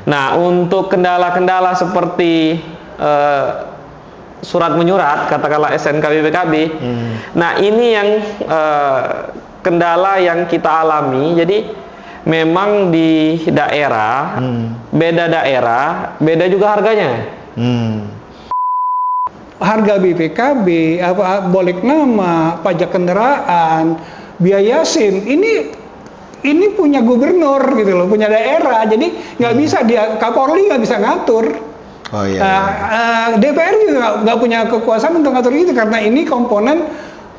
Nah, untuk kendala-kendala seperti surat menyurat, katakanlah SNK BPKB, nah ini yang kendala yang kita alami. Jadi memang di daerah, beda juga harganya. Harga BPKB, bolek nama, pajak kendaraan, biaya SIM, ini punya gubernur gitu loh, punya daerah, jadi nggak bisa Kapolri nggak bisa ngatur. Oh iya. DPR juga nggak punya kekuasaan untuk ngatur itu karena ini komponen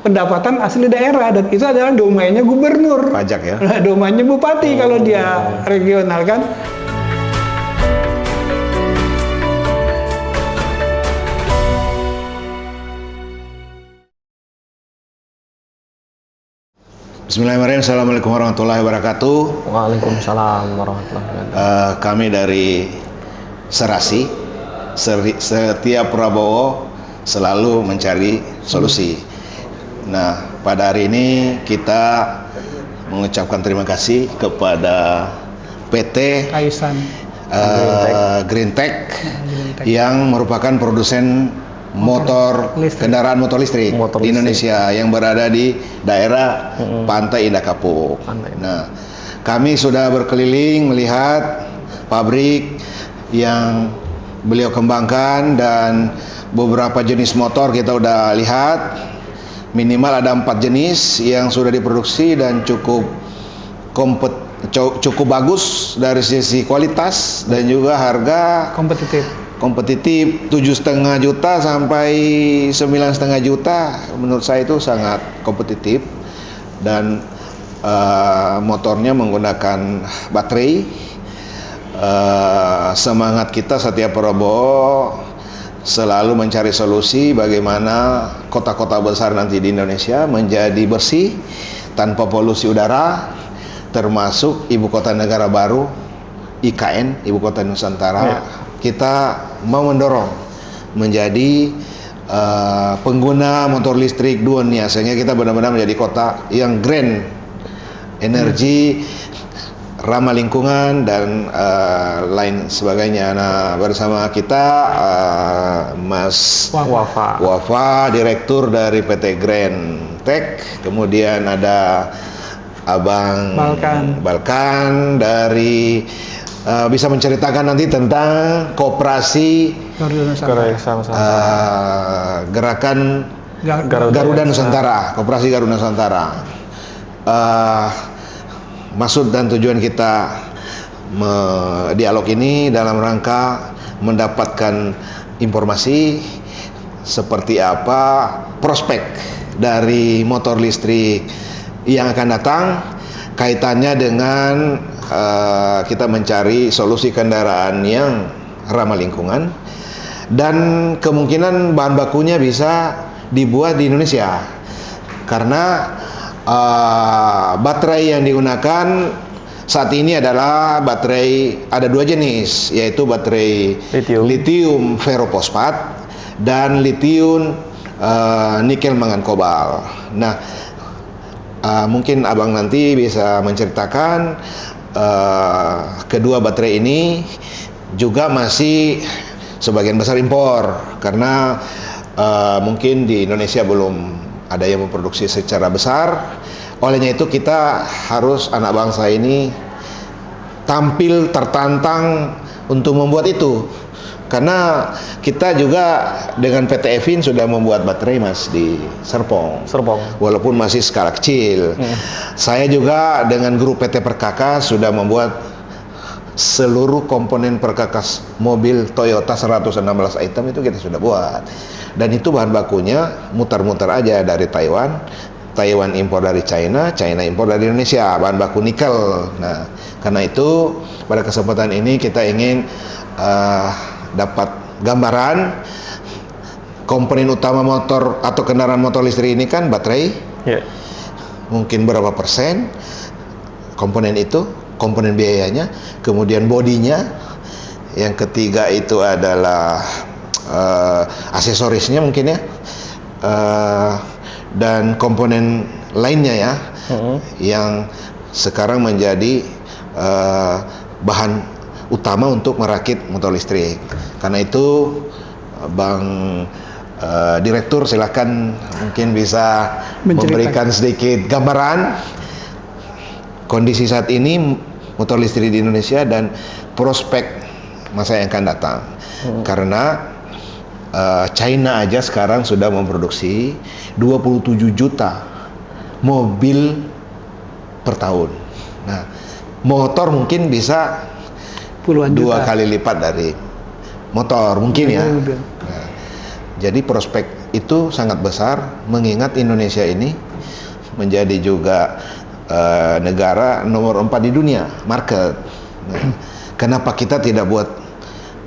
pendapatan asli daerah dan itu adalah domainnya gubernur. Pajak ya. Domainnya bupati kalau dia regional kan. Bismillahirrahmanirrahim. Assalamualaikum warahmatullahi wabarakatuh. Waalaikumsalam warahmatullahi wabarakatuh. Kami dari Serasi, setiap Prabowo selalu mencari solusi. Nah, pada hari ini kita mengucapkan terima kasih kepada PT Kaisan Green Tech yang merupakan produsen kendaraan motor listrik di Indonesia yang berada di daerah Pantai Indah Kapuk. Nah, kami sudah berkeliling melihat pabrik yang beliau kembangkan dan beberapa jenis motor kita udah lihat. Minimal ada 4 jenis yang sudah diproduksi dan cukup bagus dari sisi kualitas dan juga harga kompetitif 7,5 juta sampai 9,5 juta. Menurut saya itu sangat kompetitif dan motornya menggunakan baterai. Semangat kita setiap Prabowo selalu mencari solusi bagaimana kota-kota besar nanti di Indonesia menjadi bersih tanpa polusi udara, termasuk ibu kota negara baru IKN, ibu kota Nusantara. Kita mau mendorong menjadi pengguna motor listrik dunia sehingga kita benar-benar menjadi kota yang green, energi, ramah lingkungan dan lain sebagainya. Nah, bersama kita Mas Wafa, direktur dari PT Green Tech. Kemudian ada Abang Balkan dari bisa menceritakan nanti tentang koperasi gerakan Garuda Nusantara, koperasi Garuda Nusantara. Maksud dan tujuan kita dialog ini dalam rangka mendapatkan informasi seperti apa prospek dari motor listrik yang akan datang, kaitannya dengan kita mencari solusi kendaraan yang ramah lingkungan dan kemungkinan bahan bakunya bisa dibuat di Indonesia karena baterai yang digunakan saat ini adalah baterai, ada 2 jenis, yaitu baterai lithium ferrofosfat dan lithium nikel mangan kobal. Nah, mungkin abang nanti bisa menceritakan kedua baterai ini juga masih sebagian besar impor karena mungkin di Indonesia belum ada yang memproduksi secara besar. Olehnya itu kita harus anak bangsa ini tampil tertantang untuk membuat itu. Karena kita juga dengan PT Evin sudah membuat baterai Mas di Serpong. Walaupun masih skala kecil. Saya juga dengan grup PT Perkakas sudah membuat seluruh komponen perkakas mobil Toyota 116 item itu kita sudah buat. Dan itu bahan bakunya mutar-mutar aja dari Taiwan impor dari China impor dari Indonesia, bahan baku nikel. Nah, karena itu pada kesempatan ini kita ingin dapat gambaran komponen utama motor atau kendaraan motor listrik ini kan baterai. Mungkin berapa persen komponen itu, komponen biayanya, kemudian bodinya, yang ketiga itu adalah aksesorisnya mungkin ya, dan komponen lainnya ya, yang sekarang menjadi bahan utama untuk merakit motor listrik. Karena itu Bang Direktur silakan mungkin bisa memberikan sedikit gambaran kondisi saat ini motor listrik di Indonesia dan prospek masa yang akan datang. Karena China aja sekarang sudah memproduksi 27 juta mobil per tahun. Nah, motor mungkin bisa Puluhan juta. 2 kali lipat dari motor mungkin ya. Nah, jadi prospek itu sangat besar mengingat Indonesia ini menjadi juga negara nomor 4 di dunia market. Nah, kenapa kita tidak buat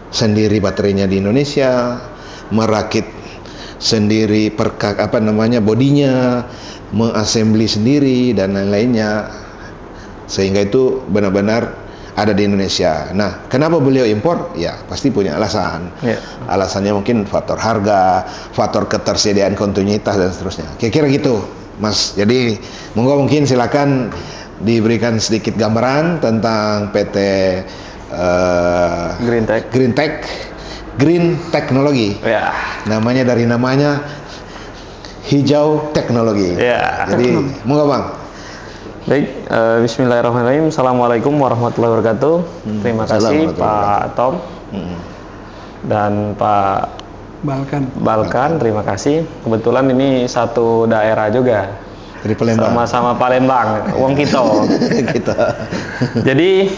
sendiri baterainya di Indonesia, merakit sendiri bodinya, mengassembly sendiri dan lain-lainnya, sehingga itu benar-benar ada di Indonesia. Nah, kenapa beliau impor? Ya, pasti punya alasan. Alasannya mungkin faktor harga, faktor ketersediaan kontinuitas dan seterusnya. Kira-kira gitu, Mas. Jadi, mungkin silakan diberikan sedikit gambaran tentang PT Green Technology. Ya. Namanya dari namanya hijau teknologi. Ya. Jadi, monggo Bang. Baik, bismillahirrahmanirrahim. Assalamualaikum warahmatullahi wabarakatuh. Terima kasih Pak Tom dan Pak Balkan. Terima kasih. Kebetulan ini satu daerah juga. Dari Palembang. Sama-sama Palembang, wong kita. Jadi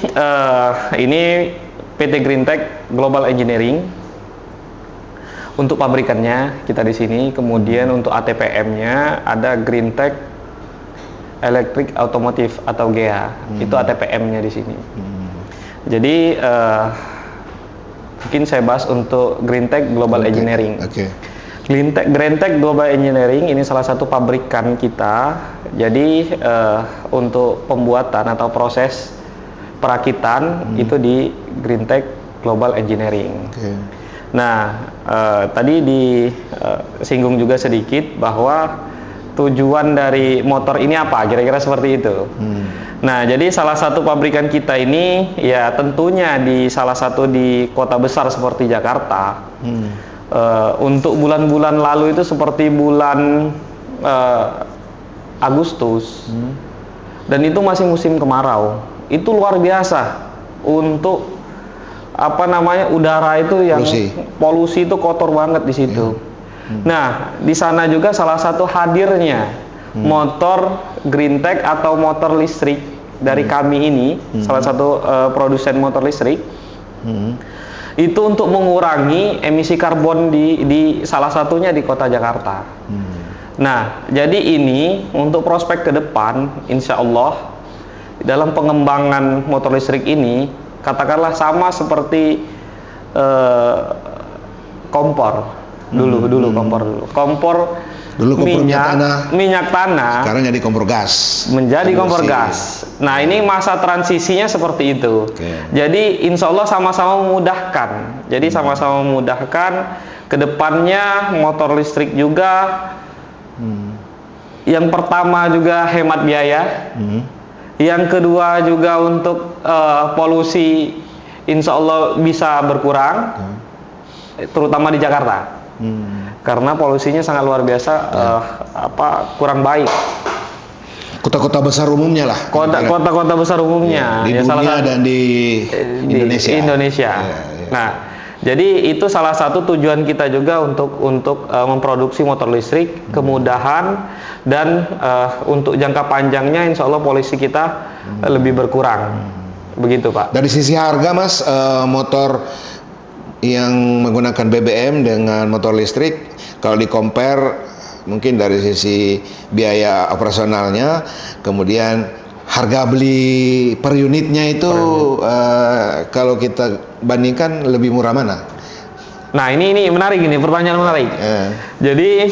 ini PT Greentech Global Engineering. Untuk pabrikannya kita di sini, kemudian untuk ATPM-nya ada Greentech Electric Automotive atau GEA. Itu ATPM-nya di sini. Jadi mungkin saya bahas untuk Greentech Global Engineering. Greentech Global Engineering ini salah satu pabrikan kita. Jadi untuk pembuatan atau proses perakitan itu di Greentech Global Engineering. Nah, tadi disinggung juga sedikit bahwa tujuan dari motor ini apa? Kira-kira seperti itu. Nah, jadi salah satu pabrikan kita ini ya tentunya di salah satu di kota besar seperti Jakarta. Untuk bulan-bulan lalu itu seperti bulan Agustus dan itu masih musim kemarau. Itu luar biasa untuk udara itu yang polusi itu kotor banget di situ. Nah, di sana juga salah satu hadirnya motor Greentech atau motor listrik dari kami ini, salah satu produsen motor listrik. Itu untuk mengurangi emisi karbon di salah satunya di kota Jakarta. Nah, jadi ini untuk prospek ke depan, insya Allah dalam pengembangan motor listrik ini, katakanlah sama seperti kompor dulu kompor minyak tanah sekarang jadi kompor gas, Nah, ini masa transisinya seperti itu. Jadi insya Allah sama-sama memudahkan. Jadi sama-sama memudahkan kedepannya motor listrik juga. Yang pertama juga hemat biaya. Yang kedua juga untuk polusi insya Allah bisa berkurang, terutama di Jakarta. Karena polusinya sangat luar biasa, kurang baik. Kota-kota besar umumnya lah. Kota-kota besar umumnya. Di dunia dan di Indonesia. Nah, jadi itu salah satu tujuan kita juga untuk memproduksi motor listrik, kemudahan dan untuk jangka panjangnya insya Allah polusi kita lebih berkurang. Begitu Pak. Dari sisi harga Mas, motor yang menggunakan BBM dengan motor listrik, kalau di compare mungkin dari sisi biaya operasionalnya, kemudian harga beli per unitnya itu kalau kita bandingkan lebih murah mana? Nah, ini menarik, ini pertanyaan menarik. Jadi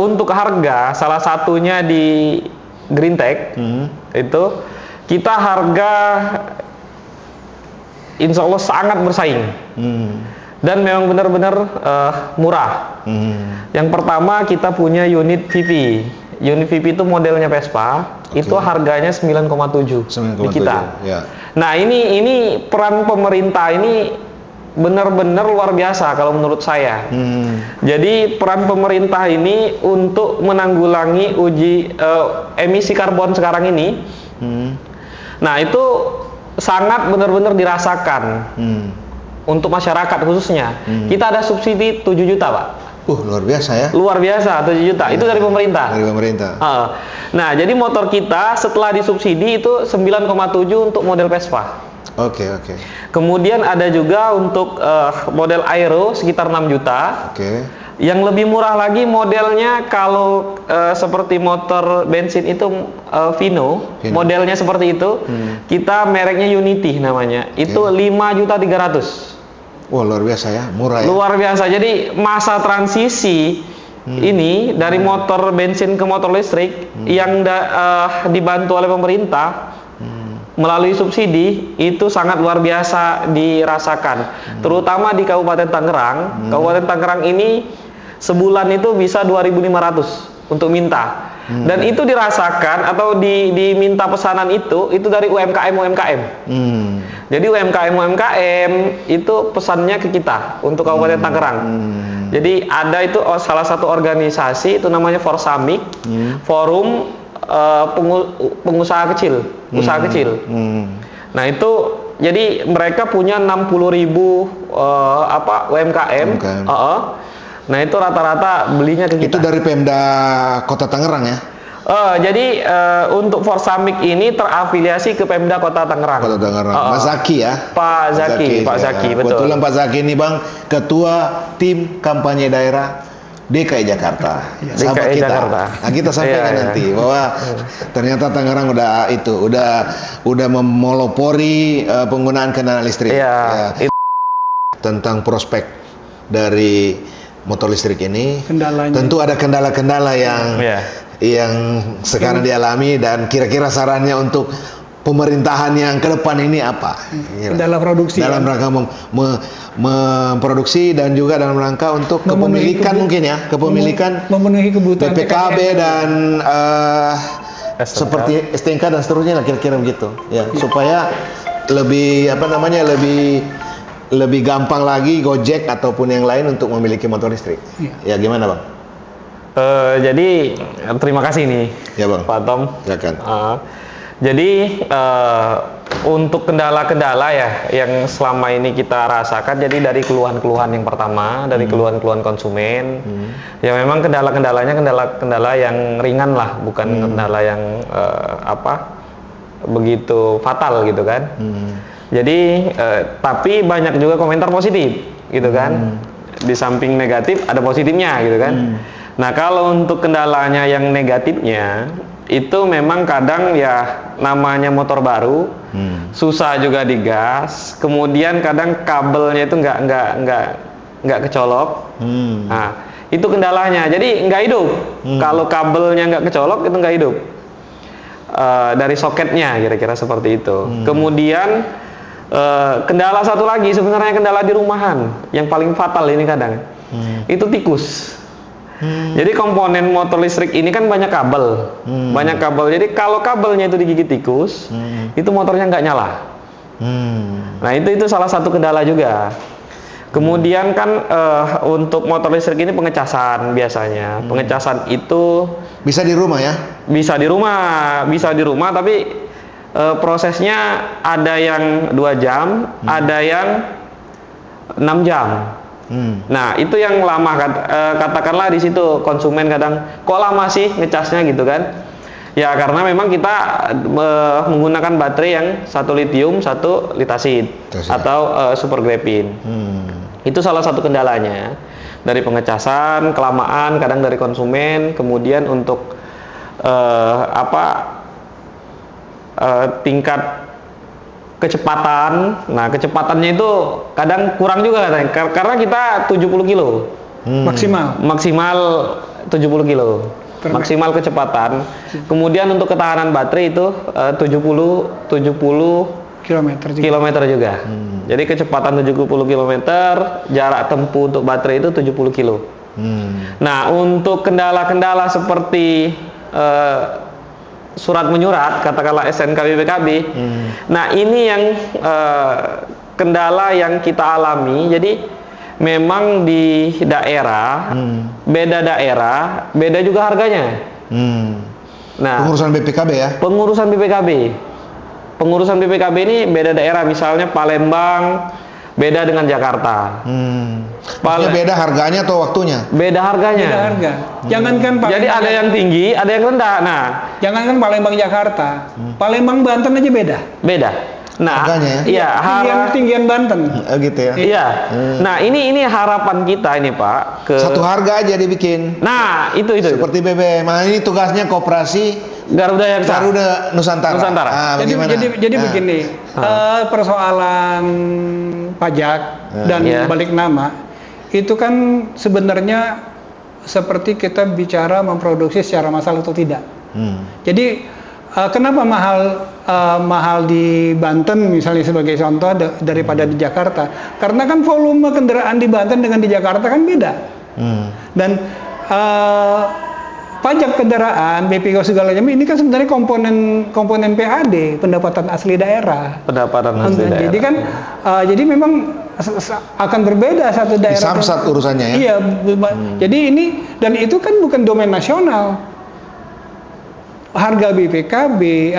untuk harga salah satunya di Greentech itu kita harga insya Allah sangat bersaing. Dan memang benar-benar murah. Yang pertama kita punya unit VP. unit VP itu modelnya Vespa, itu harganya 9,7 di kita. Ya. Nah, ini peran pemerintah ini benar-benar luar biasa kalau menurut saya. Jadi peran pemerintah ini untuk menanggulangi emisi karbon sekarang ini. Nah, itu sangat benar-benar dirasakan untuk masyarakat khususnya. Kita ada subsidi 7 juta, Pak. Luar biasa ya. Luar biasa, 7 juta. Itu dari pemerintah. Dari pemerintah. Nah, jadi motor kita setelah disubsidi itu 9,7 untuk model Vespa. Oke. Kemudian ada juga untuk model Aero sekitar 6 juta. Yang lebih murah lagi modelnya kalau seperti motor bensin itu Vino, modelnya seperti itu. Kita mereknya Unity namanya. Itu 5.300.000. Wah, luar biasa ya, murah ya. Luar biasa. Jadi masa transisi ini dari motor bensin ke motor listrik yang dibantu oleh pemerintah melalui subsidi itu sangat luar biasa dirasakan. Terutama di Kabupaten Tangerang. Kabupaten Tangerang ini sebulan itu bisa 2.500 untuk minta. Dan itu dirasakan atau diminta pesanan itu dari UMKM. Jadi UMKM itu pesannya ke kita untuk Kabupaten Tangerang. Jadi ada itu salah satu organisasi itu namanya Forsamik, Forum Pengusaha Kecil, usaha kecil. Nah, itu jadi mereka punya 60.000 UMKM. Nah, itu rata-rata belinya ke kita. Itu dari Pemda Kota Tangerang ya? Jadi untuk Forsamik ini terafiliasi ke Pemda Kota Tangerang. Kota Tangerang. Mas Zaki ya? Pak Zaki, betul. Kebetulan Pak Zaki ini Bang, Ketua Tim Kampanye Daerah DKI Jakarta. Sahabat kita. Nah, kita sampaikan nanti bahwa ternyata Tangerang udah memelopori penggunaan kendaraan listrik. Tentang prospek dari motor listrik ini, tentu ada kendala-kendala yang sekarang dialami, dan kira-kira sarannya untuk pemerintahan yang ke depan ini apa? Dalam produksi. Dalam rangka memproduksi dan juga dalam rangka untuk kepemilikan mungkin ya, memenuhi kebutuhan BPKB dan seperti STNK dan seterusnya lah, kira-kira begitu ya, supaya lebih lebih gampang lagi Gojek ataupun yang lain untuk memiliki motor listrik. Ya, gimana Bang? Jadi terima kasih nih Pak Tom. Jadi untuk kendala-kendala ya yang selama ini kita rasakan, jadi dari keluhan-keluhan yang pertama, dari keluhan-keluhan konsumen, ya memang kendala-kendalanya kendala yang ringan lah, bukan kendala yang begitu fatal gitu kan. Jadi tapi banyak juga komentar positif gitu kan. Di samping negatif ada positifnya gitu kan. Nah, kalau untuk kendalanya yang negatifnya itu memang kadang ya namanya motor baru, susah juga digas. Kemudian kadang kabelnya itu nggak kecolok. Nah, itu kendalanya. Jadi nggak hidup. Kalau kabelnya nggak kecolok itu nggak hidup. Dari soketnya kira-kira seperti itu. Kemudian kendala satu lagi, sebenarnya kendala di rumahan yang paling fatal ini kadang itu tikus. Jadi komponen motor listrik ini kan banyak kabel, Jadi kalau kabelnya itu digigit tikus, itu motornya nggak nyala. Nah, itu salah satu kendala juga. Kemudian kan untuk motor listrik ini pengecasan biasanya. Pengecasan itu bisa di rumah ya? Bisa di rumah, tapi prosesnya ada yang 2 jam, ada yang 6 jam. Nah, itu yang lama, katakanlah di situ konsumen kadang kok lama sih ngecasnya gitu kan. Ya karena memang kita menggunakan baterai yang 1 litium, 1 litasid atau super graphene. Itu salah satu kendalanya. Dari pengecasan, kelamaan, kadang dari konsumen, kemudian untuk tingkat kecepatan. Nah, kecepatannya itu kadang kurang juga katanya, karena kita 70 kilo maksimal 70 kilo maksimal kecepatan. Kemudian untuk ketahanan baterai itu 70 kilometer juga. Jadi kecepatan 70 km, jarak tempuh untuk baterai itu 70 kilo. Nah, untuk kendala-kendala seperti surat menyurat, katakanlah SNK BPKB. Nah, ini yang kendala yang kita alami. Jadi memang di daerah, beda juga harganya. Nah, pengurusan BPKB ya? Pengurusan BPKB ini beda daerah, misalnya Palembang beda dengan Jakarta. Maksudnya beda harganya atau waktunya? Beda harganya. Beda harga. Jangankan Palembang. Jadi ada yang tinggi, ada yang rendah. Nah, jangankan Palembang Jakarta, Palembang Banten aja beda. Beda. Nah, harganya ya? Iya, tinggian Banten. Gitu ya? Iya. Nah, ini harapan kita ini Pak. Satu harga aja dibikin. Nah, itu. Seperti BBM. Nah, ini tugasnya koperasi Garuda Nusantara. Jadi begini, persoalan pajak dan balik nama itu kan sebenarnya seperti kita bicara memproduksi secara massal atau tidak. Jadi kenapa mahal di Banten misalnya sebagai contoh daripada di Jakarta? Karena kan volume kendaraan di Banten dengan di Jakarta kan beda. Dan pajak kendaraan, BPKB segala macam ini kan sebenarnya komponen PAD, pendapatan asli daerah. Jadi kan jadi memang akan berbeda satu daerah. Samsat urusannya ya. Iya, jadi ini dan itu kan bukan domain nasional. Harga BPKB,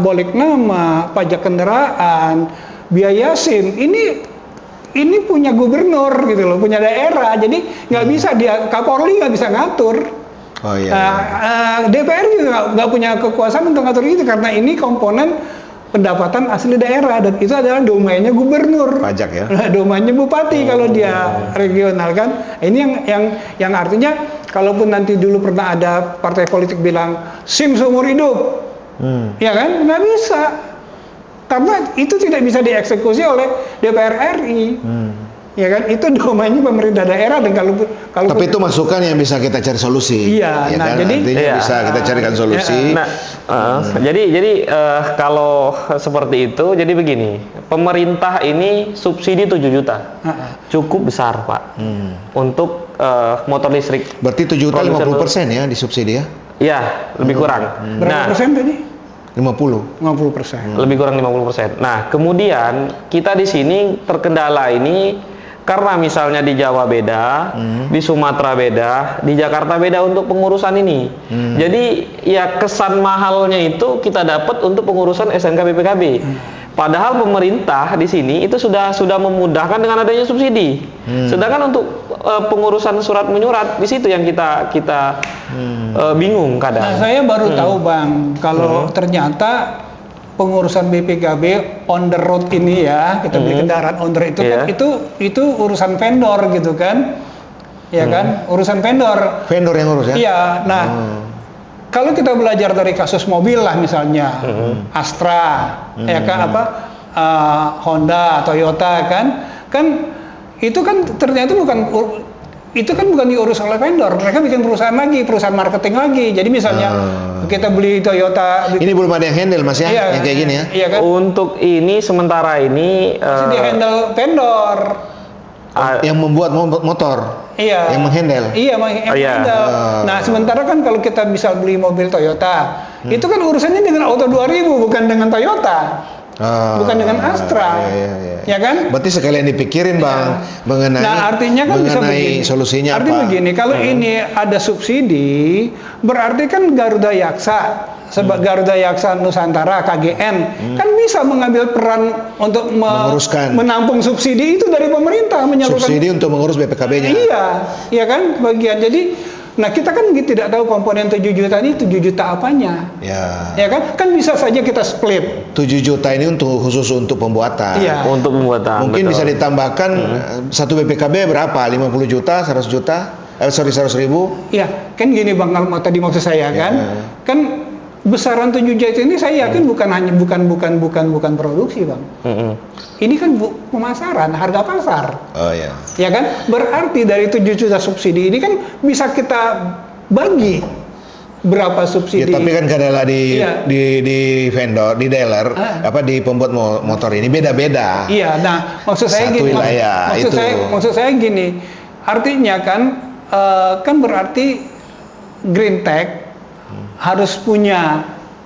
bolek nama, pajak kendaraan, biaya SIM ini punya gubernur gitu loh, punya daerah. Jadi nggak bisa Kapolri nggak bisa ngatur. Oh iya. DPR juga nggak punya kekuasaan untuk ngatur itu karena ini komponen pendapatan asli daerah dan itu adalah domainnya gubernur. Pajak ya. Domainnya bupati kalau dia regional kan. Ini yang artinya kalaupun nanti dulu pernah ada partai politik bilang SIM seumur hidup, ya kan nggak bisa karena itu tidak bisa dieksekusi oleh DPR RI. Ya kan, itu domainnya pemerintah daerah dan kalau tapi itu masukan yang bisa kita cari solusi. Iya, ya nah kan? jadi bisa kita carikan solusi. Jadi kalau seperti itu, jadi begini, pemerintah ini subsidi 7 juta, cukup besar Pak, untuk motor listrik. Berarti 7 juta 50% ya disubsidi ya? Iya, lebih kurang. Berapa persen tadi? 50%. Lebih kurang 50%. Nah, kemudian kita di sini terkendala ini karena misalnya di Jawa beda, di Sumatera beda, di Jakarta beda untuk pengurusan ini. Jadi ya kesan mahalnya itu kita dapat untuk pengurusan SNK BPKB. Padahal pemerintah di sini itu sudah memudahkan dengan adanya subsidi. Sedangkan untuk pengurusan surat menyurat di situ yang kita bingung kadang. Nah, saya baru tahu Bang, kalau ternyata pengurusan BPKB on the road ini ya, kita beli kendaraan on the road itu kan itu urusan vendor gitu kan. Ya kan? Urusan vendor. Vendor yang urus ya? Iya. Nah, kalau kita belajar dari kasus mobil lah misalnya, Astra, ya kan Honda, Toyota kan itu kan ternyata bukan diurus oleh vendor, mereka bikin perusahaan marketing lagi. Jadi misalnya kita beli Toyota. Ini belum ada yang handle Mas ya, yang kayak gini ya? Iya kan? Untuk ini sementara ini masih di handle vendor. Yang membuat motor. Iya. Yang menghandle. Iya, handle. Nah, sementara kan kalau kita bisa beli mobil Toyota, itu kan urusannya dengan Auto 2000 bukan dengan Toyota. Bukan dengan Astra, ya kan? Berarti sekalian dipikirin Bang, mengenai. Nah, artinya kan bisa begini. Solusinya artinya apa? Begini, kalau ini ada subsidi, berarti kan Garuda Yaksa, Garuda Yaksa Nusantara (KGN) kan bisa mengambil peran untuk menampung subsidi itu dari pemerintah, menyalurkan subsidi untuk mengurus BPKB-nya. Iya, iya kan bagian. Jadi nah kita kan tidak tahu komponen 7 juta ini 7 juta apanya. Ya kan bisa saja kita split. 7 juta ini khusus untuk pembuatan. Iya. Untuk pembuatan. Mungkin bisa ditambahkan satu BPKB berapa? 50 juta, 100 juta? 100 ribu? Iya, kan gini Bang, kalau tadi maksud saya kan besaran 7 juta ini saya yakin bukan produksi Bang. Ini kan pemasaran, harga pasar. Oh ya. Ya kan? Berarti dari 7 juta subsidi ini kan bisa kita bagi berapa subsidi. Ya, tapi kan kadang di vendor, di dealer, di pembuat motor ini beda-beda. Iya, nah maksud saya satu gini. Wilayah, maksud saya gini. Artinya kan berarti Green Tech harus punya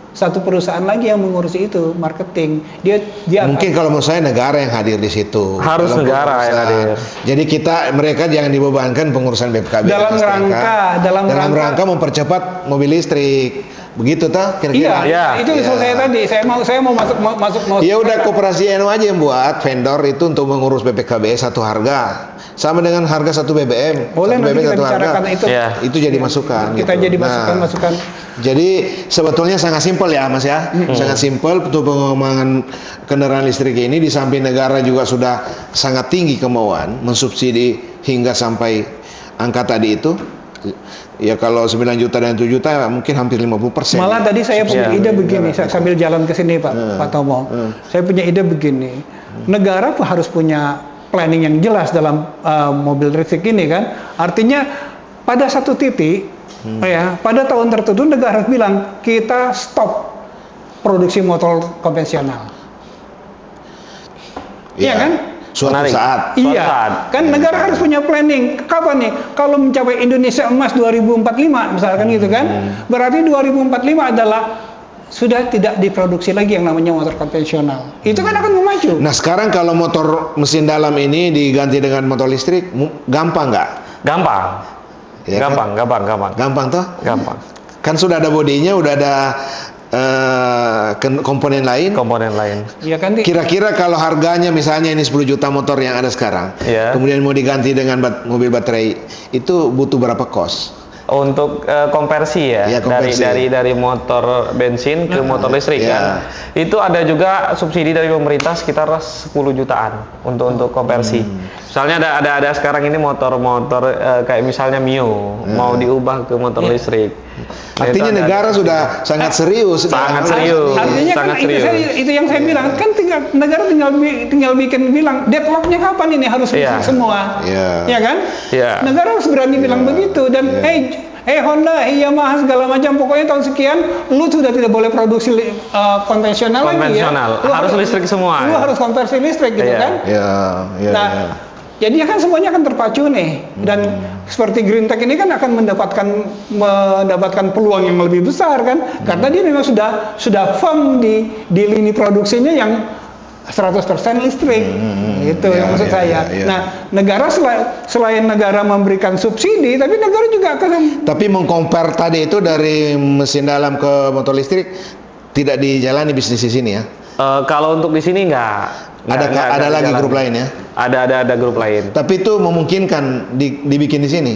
satu perusahaan lagi yang mengurusi itu, marketing. Dia Mungkin kalau menurut saya negara yang hadir di situ. Harus Dalam negara yang pengurusan. hadir. Jadi mereka jangan dibebankan pengurusan BPKB. dalam rangka mempercepat mobil listrik. Begitu toh kira-kira? Iya. Itu saya tadi. Saya mau masuk. Ya udah koperasi anu aja yang buat vendor itu untuk mengurus BPKB satu harga. Sama dengan harga satu BBM. Boleh satu nanti BBM kita satu harga. bicarakan itu. Ya. Itu jadi masukan. Kita gitu. jadi masukan. Jadi sebetulnya sangat simpel ya Mas ya. Sangat simpel untuk pengembangan kendaraan listrik ini, di samping negara juga sudah sangat tinggi kemauan mensubsidi hingga sampai angka tadi itu. Ya kalau 9 juta dan 7 juta mungkin hampir 50%. Malah tadi saya punya ide begini, sambil jalan ke sini Pak Tomo. Saya punya ide begini. Negara pun harus punya planning yang jelas dalam mobil listrik ini kan. Artinya pada satu titik pada tahun tertentu negara harus bilang kita stop produksi motor konvensional. Iya kan? Suatu Menarik. saat. Iya, saat. kan negara harus punya planning. Kapan nih? Kalau mencapai Indonesia Emas 2045 misalkan gitu kan, berarti 2045 adalah sudah tidak diproduksi lagi yang namanya motor konvensional. Itu kan akan memacu. Nah sekarang kalau motor mesin dalam ini diganti dengan motor listrik, gampang nggak? Gampang. Ya kan? Gampang. Gampang toh? Gampang. Kan sudah ada bodinya, udah ada komponen lain. Iya kan? Kira-kira kalau harganya misalnya ini 10 juta motor yang ada sekarang, Iya. kemudian mau diganti dengan mobil baterai, itu butuh berapa kos? Untuk konversi ya, Iya, konversi. dari motor bensin ke motor listrik Iya. kan. Itu ada juga subsidi dari pemerintah sekitar 10 jutaan untuk konversi. Misalnya ada sekarang ini motor-motor kayak misalnya Mio mau diubah ke motor listrik. Nah, Artinya itu negara sudah sangat serius. Sangat serius. Artinya kan sangat itu yang saya bilang kan negara tinggal bilang deadlocknya kapan ini harus Iya. semua, Iya. ya kan? Iya. Negara harus berani bilang begitu dan Honda, Yamaha segala macam pokoknya tahun sekian lu sudah tidak boleh produksi konvensional lagi ya. Lu harus listrik semua. Lu harus konversi listrik gitu Iya. kan? Ya. Nah, jadinya kan semuanya akan terpacu nih dan seperti Green Tech ini kan akan mendapatkan peluang yang lebih besar kan karena dia memang sudah firm di lini produksinya yang 100% listrik. Itu yang maksud saya. Nah, negara selain negara memberikan subsidi, tapi negara juga akan Mengcompare tadi itu dari mesin dalam ke motor listrik tidak dijalani bisnis di sini ya. Kalau untuk di sini nggak Ada lagi jalan. grup lain ya. Ada grup lain. Tapi itu memungkinkan dibikin di sini.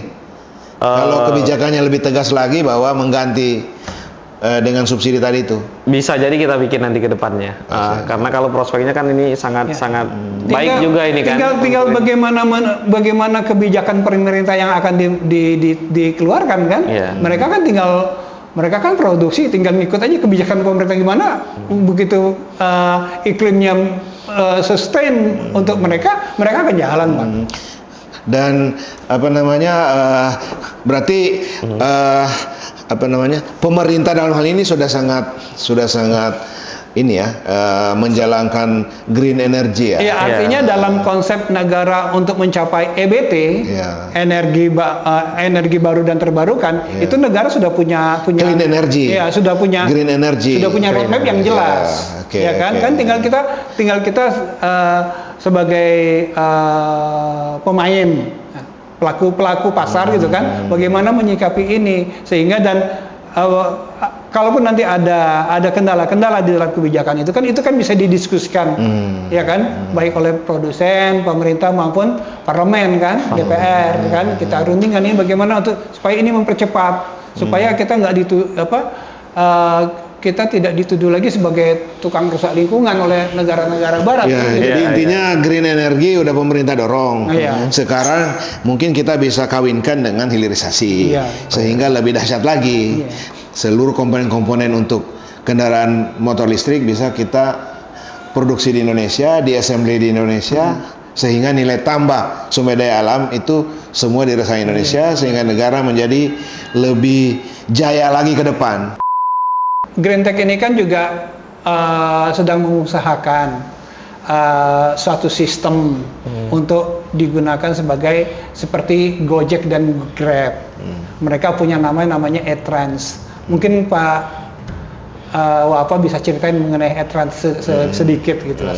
Kalau kebijakannya lebih tegas lagi bahwa mengganti dengan subsidi tadi itu. Bisa jadi kita bikin nanti ke depannya. Karena kalau prospeknya kan ini sangat baik juga ini kan. Tinggal bagaimana kebijakan pemerintah yang akan dikeluarkan kan. Iya. Mereka kan produksi, tinggal ngikut aja kebijakan pemerintah gimana. Begitu iklimnya sustain untuk mereka akan jalan, Pak. Dan berarti pemerintah dalam hal ini sudah sangat ini ya menjalankan green energy ya. Iya, artinya dalam konsep negara untuk mencapai EBT, energi baru dan terbarukan, itu negara sudah punya clean energy. Iya, sudah punya green energy. Sudah punya roadmap yang jelas. Ya kan? Kan tinggal kita sebagai pemain, pelaku pasar gitu kan, bagaimana menyikapi ini sehingga kalaupun nanti ada kendala-kendala di dalam kebijakan itu kan bisa didiskusikan, ya kan, baik oleh produsen, pemerintah maupun parlemen kan, DPR kan, kita rundingkan ini bagaimana supaya ini mempercepat, supaya kita kita tidak dituduh lagi sebagai tukang rusak lingkungan oleh negara-negara barat. Jadi intinya green energy udah pemerintah dorong. Sekarang mungkin kita bisa kawinkan dengan hilirisasi, sehingga lebih dahsyat lagi. Seluruh komponen-komponen untuk kendaraan motor listrik bisa kita produksi di Indonesia, di assembly di Indonesia, sehingga nilai tambah sumber daya alam itu semua dirasakan Indonesia, sehingga negara menjadi lebih jaya lagi ke depan. Green Tech ini kan juga sedang mengusahakan suatu sistem untuk digunakan seperti Gojek dan Grab. Mereka punya namanya e-Trans. Mungkin Pak Wapa bisa ceritain mengenai e-trans sedikit gitu lah,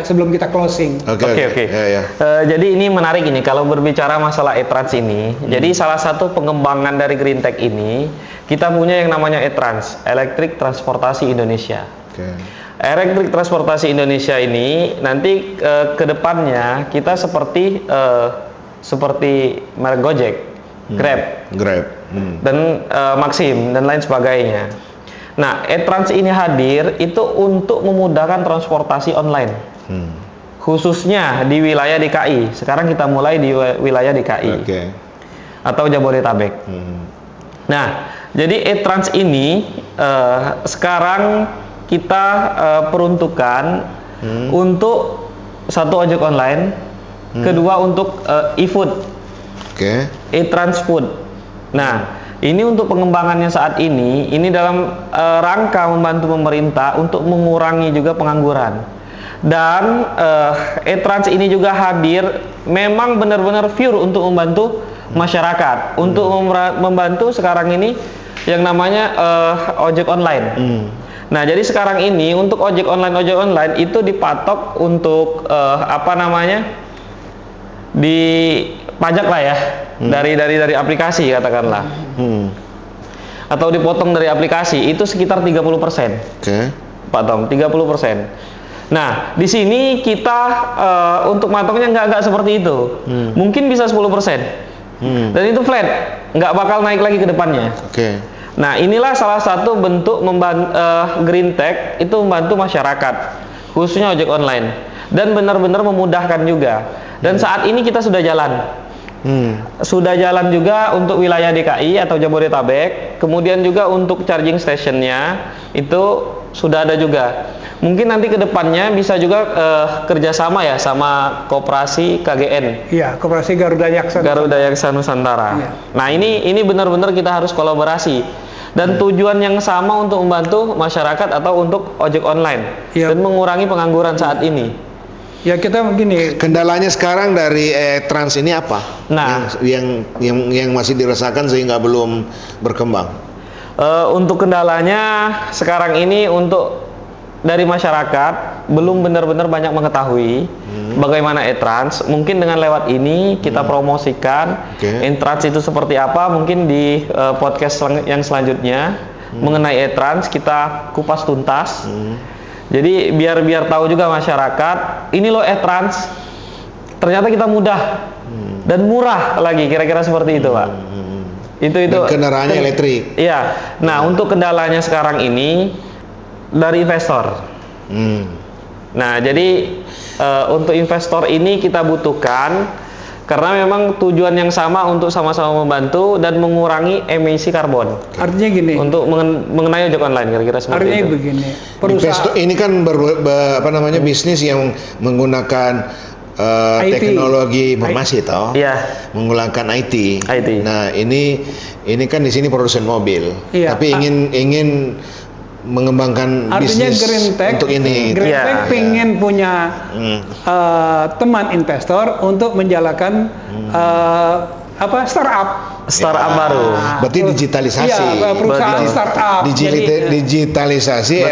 sebelum kita closing. Oke. Ya. Jadi ini menarik ini kalau berbicara masalah e-trans ini. Jadi salah satu pengembangan dari GreenTech ini kita punya yang namanya e-trans, Elektrik Transportasi Indonesia. Elektrik Transportasi Indonesia ini nanti ke depannya kita seperti merek Gojek, Grab, dan Maxim dan lain sebagainya. Nah, e-trans ini hadir itu untuk memudahkan transportasi online, khususnya di wilayah DKI. Sekarang kita mulai di wilayah DKI atau Jabodetabek. Nah, jadi e-trans ini sekarang kita peruntukkan untuk satu ojek online, kedua untuk e-food, e-trans food. Nah, ini untuk pengembangannya saat ini dalam rangka membantu pemerintah untuk mengurangi juga pengangguran. Dan e-trans ini juga hadir memang benar-benar pure untuk membantu masyarakat, untuk membantu sekarang ini yang namanya ojek online. Nah, jadi sekarang ini untuk ojek online itu dipatok untuk dipajak lah ya, dari aplikasi katakanlah, atau dipotong dari aplikasi itu sekitar 30%. Pak Tom, 30%. Nah, di sini kita untuk matoknya nggak seperti itu, mungkin bisa 10%, dan itu flat, nggak bakal naik lagi ke depannya. Nah, inilah salah satu bentuk GreenTech itu membantu masyarakat, khususnya ojek online, dan benar-benar memudahkan juga. Dan saat ini kita sudah jalan. Sudah jalan juga untuk wilayah DKI atau Jabodetabek, kemudian juga untuk charging stationnya itu sudah ada juga. Mungkin nanti ke depannya bisa juga kerjasama ya sama koperasi KGN. Iya, koperasi Garuda Yaksa Nusantara. Nah, ini benar-benar kita harus kolaborasi dan tujuan yang sama untuk membantu masyarakat atau untuk ojek online dan mengurangi pengangguran saat ini. Ya, kita begini. Kendalanya sekarang dari trans ini apa? Nah, yang masih dirasakan sehingga belum berkembang. Untuk kendalanya sekarang ini untuk dari masyarakat belum benar-benar banyak mengetahui bagaimana e-trans. Mungkin dengan lewat ini kita promosikan e-trans itu seperti apa. Mungkin di podcast yang selanjutnya mengenai e-trans kita kupas tuntas. Jadi biar tahu juga masyarakat, ini loh e-trans, ternyata kita mudah dan murah lagi, kira-kira seperti itu, Pak. Itu dan kendaraannya elektrik. Iya. Nah, untuk kendalanya sekarang ini dari investor. Nah, jadi untuk investor ini kita butuhkan karena memang tujuan yang sama untuk sama-sama membantu dan mengurangi emisi karbon. Artinya gini. Untuk mengenai ojek online kira-kira seperti artinya itu. Begini. Investor ini kan bisnis yang menggunakan teknologi informasi toh. Menggunakan IT. Nah, ini kan di sini produsen mobil. Tapi ingin mengembangkan artinya bisnis GreenTech, untuk ini. GreenTech pengen punya teman investor untuk menjalankan startup baru. Berarti digitalisasi. Perusahaan startup. Digitalisasi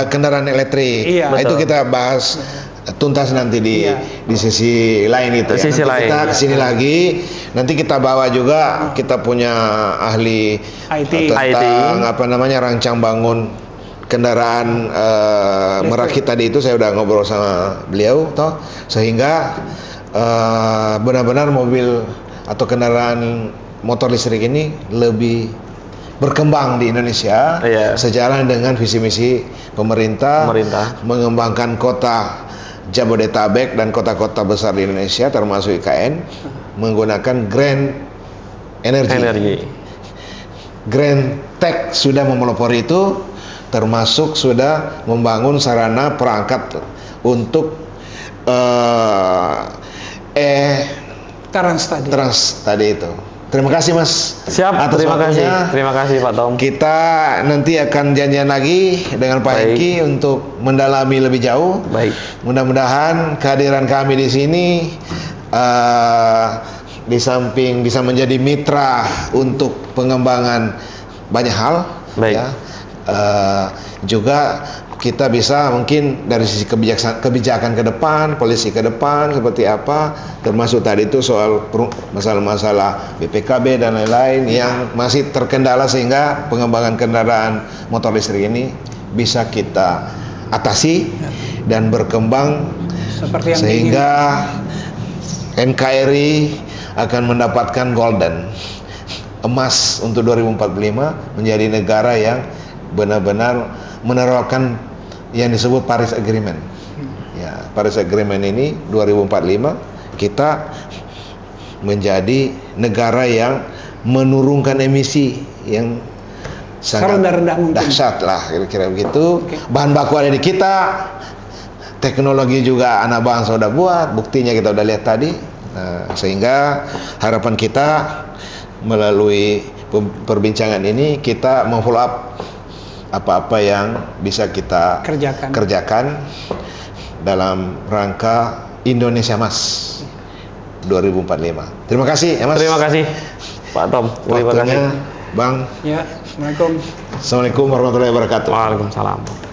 kendaraan elektrik. Nah, itu kita bahas tuntas nanti di sisi lain itu. Kita kesini lagi. Nanti kita bawa juga kita punya ahli tentang rancang bangun kendaraan merakit tadi itu. Saya udah ngobrol sama beliau toh, sehingga benar-benar mobil atau kendaraan motor listrik ini lebih berkembang di Indonesia sejalan dengan visi misi pemerintah mengembangkan kota Jabodetabek dan kota-kota besar di Indonesia termasuk IKN menggunakan green energy. GreenTech sudah memelopori itu, termasuk sudah membangun sarana perangkat untuk trans tadi itu. Terima kasih Mas. Siap, terima kasih Pak Tom. Kita nanti akan janjian lagi dengan Pak Hengki untuk mendalami lebih jauh. Baik. Mudah-mudahan kehadiran kami di sini di samping bisa menjadi mitra untuk pengembangan banyak hal. Baik. Ya. Juga kita bisa mungkin dari sisi kebijakan ke depan, polisi ke depan seperti apa, termasuk tadi itu soal masalah-masalah BPKB dan lain-lain yang masih terkendala sehingga pengembangan kendaraan motor listrik ini bisa kita atasi dan berkembang Seperti yang sehingga NKRI akan mendapatkan golden emas untuk 2045 menjadi negara yang benar-benar menerapkan yang disebut Paris Agreement. Ya, Paris Agreement ini 2045 kita menjadi negara yang menurunkan emisi yang sangat Serendah-rendah mungkin. dahsyat lah kira-kira begitu. Bahan baku ada di kita, teknologi juga anak bangsa udah buat, buktinya kita udah lihat tadi. Nah, sehingga harapan kita melalui perbincangan ini kita memfollow up apa-apa yang bisa kita kerjakan dalam rangka Indonesia Mas 2045. Terima kasih ya Mas. Terima kasih Pak Tom. Terima kasih Bang. Ya, Assalamualaikum. Assalamualaikum warahmatullahi wabarakatuh. Waalaikumsalam.